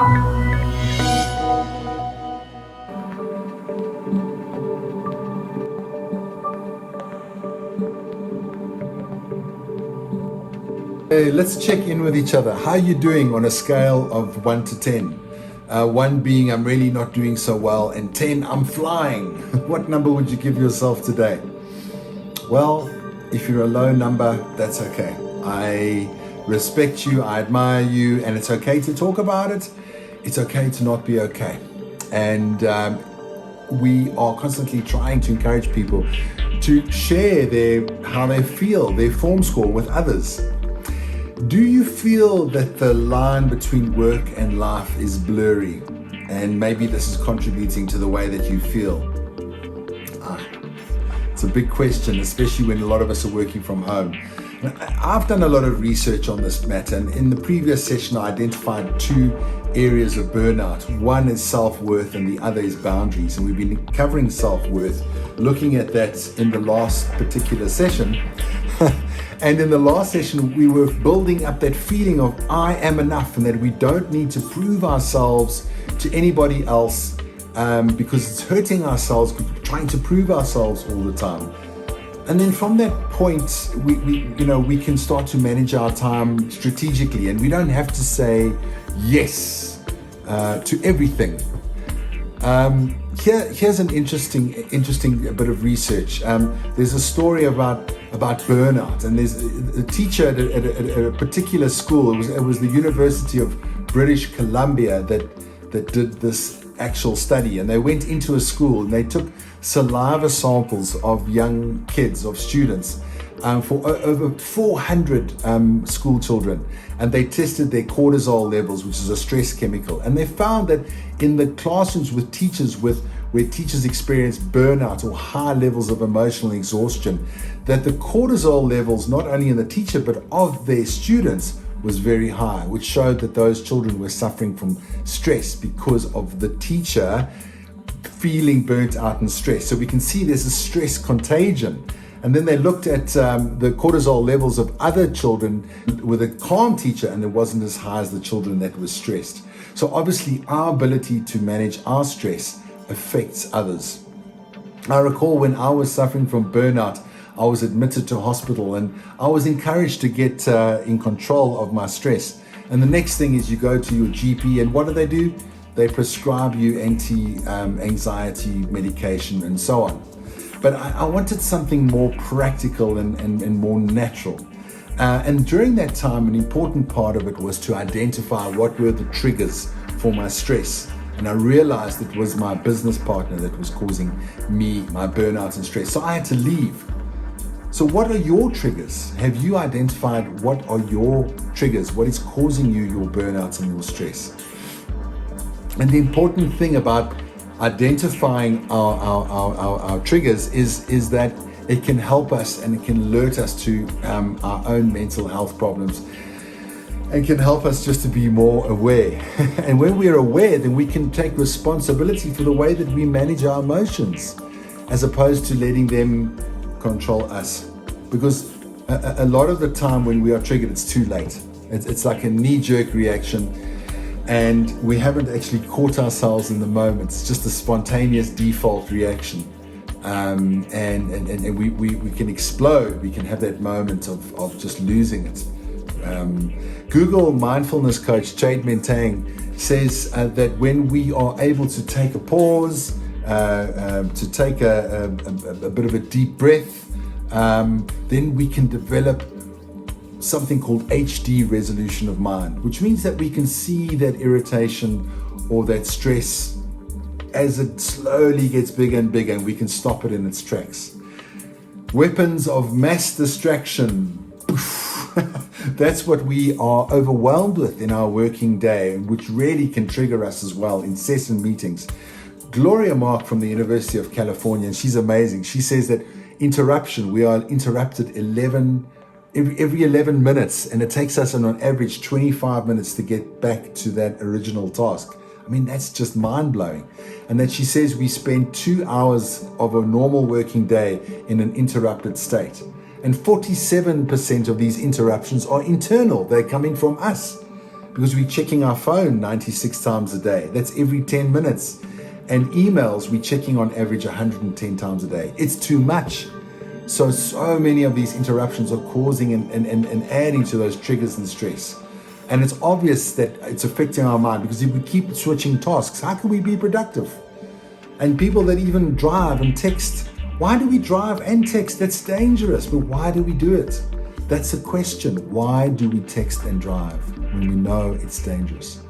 Hey, let's check in with each other. How are you doing on a scale of 1 to 10? 1 being I'm really not doing so well, and 10, I'm flying. What number would you give yourself today? Well, if you're a low number, that's okay. I respect you, I admire you, and it's okay to talk about it. It's okay to not be okay. And we are constantly trying to encourage people to share how they feel, their form score with others. Do you feel that the line between work and life is blurry? And maybe this is contributing to the way that you feel? It's a big question, especially when a lot of us are working from home. I've done a lot of research on this matter, and in the previous session I identified 2 areas of burnout. One is self-worth and the other is boundaries, and we've been covering self-worth, looking at that in the last particular session. And in the last session, we were building up that feeling of I am enough, and that we don't need to prove ourselves to anybody else because it's hurting ourselves, trying to prove ourselves all the time. And then from that point, we can start to manage our time strategically, and we don't have to say yes to everything. Here's an interesting bit of research. There's a story about burnout, and there's a teacher at a particular school. It was the University of British Columbia that did this actual study, and they went into a school and they took saliva samples of young kids, of students, for over 400 school children, and they tested their cortisol levels, which is a stress chemical, and they found that in the classrooms with teachers where teachers experience burnout or high levels of emotional exhaustion, that the cortisol levels, not only in the teacher but of their students, was very high, which showed that those children were suffering from stress because of the teacher feeling burnt out and stressed. So we can see there's a stress contagion. And then they looked at the cortisol levels of other children with a calm teacher, and it wasn't as high as the children that were stressed. So obviously our ability to manage our stress affects others. I recall when I was suffering from burnout, I was admitted to hospital, and I was encouraged to get in control of my stress. And the next thing is you go to your GP, and what do? They prescribe you anti-anxiety medication and so on. But I wanted something more practical and more natural. And during that time, an important part of it was to identify what were the triggers for my stress. And I realized it was my business partner that was causing me my burnout and stress. So I had to leave. So what are your triggers? Have you identified what are your triggers? What is causing you your burnouts and your stress? And the important thing about identifying our triggers is that it can help us, and it can alert us to our own mental health problems, and can help us just to be more aware. And when we're aware, then we can take responsibility for the way that we manage our emotions, as opposed to letting them control us. Because a lot of the time when we are triggered, it's too late. It's like a knee-jerk reaction, and we haven't actually caught ourselves in the moment. It's just a spontaneous default reaction. And we can explode. We can have that moment of just losing it. Google mindfulness coach Jade Mentang says that when we are able to take a pause, to take a bit of a deep breath, then we can develop something called HD resolution of mind, which means that we can see that irritation or that stress as it slowly gets bigger and bigger, and we can stop it in its tracks. Weapons of mass distraction. That's what we are overwhelmed with in our working day, which really can trigger us as well. Incessant meetings. Gloria Mark from the University of California, and she's amazing. She says that we are interrupted every 11 minutes, and it takes us on average 25 minutes to get back to that original task. I mean, that's just mind-blowing. And that she says we spend 2 hours of a normal working day in an interrupted state. And 47% of these interruptions are internal. They're coming from us. because we're checking our phone 96 times a day. That's every 10 minutes. And emails, we're checking on average 110 times a day. It's too much. So many of these interruptions are causing and adding to those triggers and stress. And it's obvious that it's affecting our mind, because if we keep switching tasks, how can we be productive? And people that even drive and text, why do we drive and text? That's dangerous, but why do we do it? That's a question. Why do we text and drive when we know it's dangerous?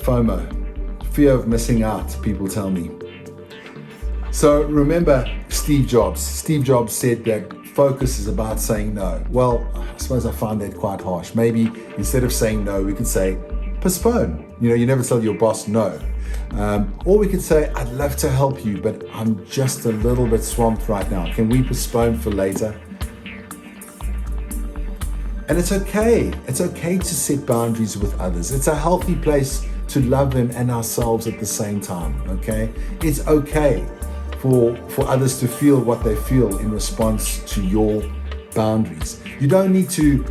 FOMO, fear of missing out, people tell me. So remember Steve Jobs. Steve Jobs said that focus is about saying no. Well, I suppose I find that quite harsh. Maybe instead of saying no, we could say postpone. You never tell your boss no. Or we could say, I'd love to help you, but I'm just a little bit swamped right now. Can we postpone for later? And it's okay. It's okay to set boundaries with others. It's a healthy place to love them and ourselves at the same time, okay? It's okay for others to feel what they feel in response to your boundaries. You don't need to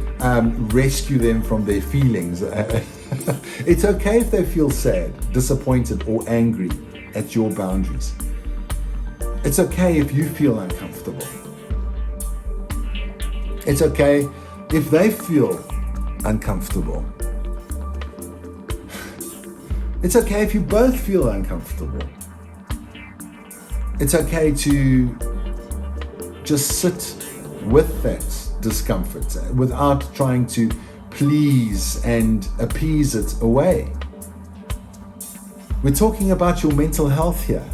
rescue them from their feelings. It's okay if they feel sad, disappointed, or angry at your boundaries. It's okay if you feel uncomfortable. It's okay if they feel uncomfortable. It's okay if you both feel uncomfortable. It's okay to just sit with that discomfort without trying to please and appease it away. We're talking about your mental health here.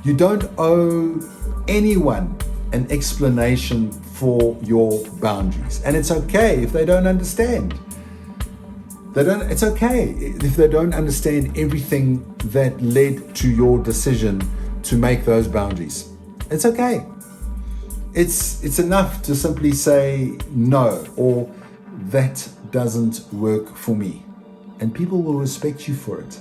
You don't owe anyone an explanation for your boundaries. And it's okay if they don't understand. It's okay if they don't understand everything that led to your decision to make those boundaries. It's okay. It's enough to simply say no, or that doesn't work for me. And people will respect you for it.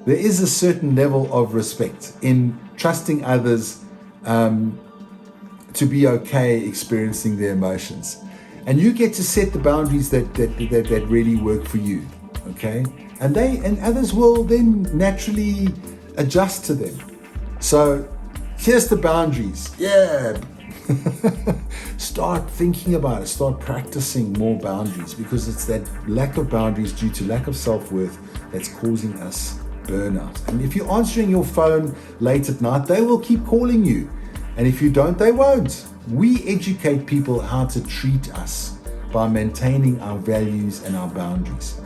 There is a certain level of respect in trusting others to be okay experiencing their emotions. And you get to set the boundaries that really work for you, okay? And others will then naturally adjust to them. So here's the boundaries. Yeah. Start thinking about it. Start practicing more boundaries, because it's that lack of boundaries due to lack of self-worth that's causing us burnout. And if you're answering your phone late at night, they will keep calling you. And if you don't, they won't. We educate people how to treat us by maintaining our values and our boundaries.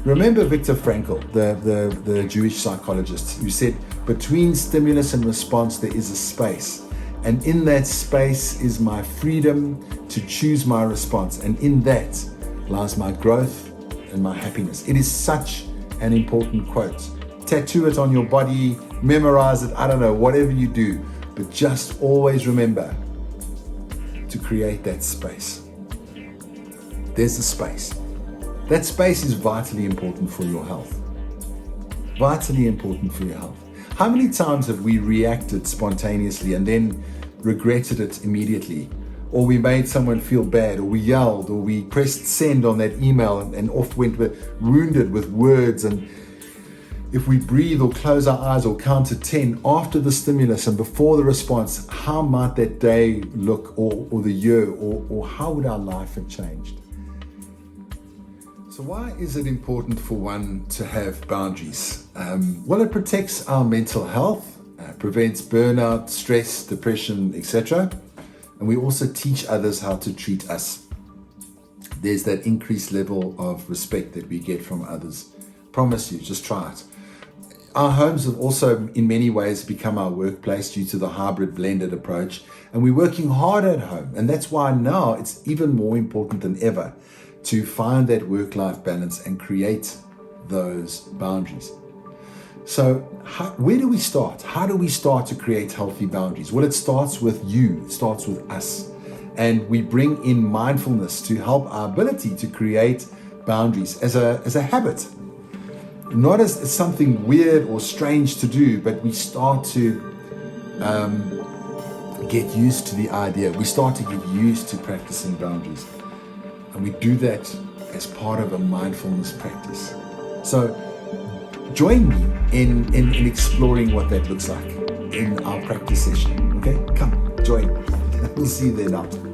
Remember Viktor Frankl, the Jewish psychologist, who said, between stimulus and response, there is a space. And in that space is my freedom to choose my response. And in that lies my growth and my happiness. It is such an important quote. Tattoo it on your body, memorize it, I don't know, whatever you do. But just always remember to create that space. There's a space. That space is vitally important for your health. Vitally important for your health. How many times have we reacted spontaneously and then regretted it immediately? Or we made someone feel bad, or we yelled, or we pressed send on that email and off went wounded with words. And if we breathe or close our eyes or count to 10 after the stimulus and before the response, how might that day look, or the year, or how would our life have changed? So why is it important for one to have boundaries? Well, it protects our mental health, prevents burnout, stress, depression, etc. And we also teach others how to treat us. There's that increased level of respect that we get from others. Promise you, just try it. Our homes have also in many ways become our workplace due to the hybrid blended approach. And we're working hard at home. And that's why now it's even more important than ever to find that work-life balance and create those boundaries. So where do we start? How do we start to create healthy boundaries? Well, it starts with you. It starts with us. And we bring in mindfulness to help our ability to create boundaries as a habit. Not as something weird or strange to do, but we start to get used to the idea. We start to get used to practicing boundaries. And we do that as part of a mindfulness practice. So join me in exploring what that looks like in our practice session. Okay, come join. We'll see you there now.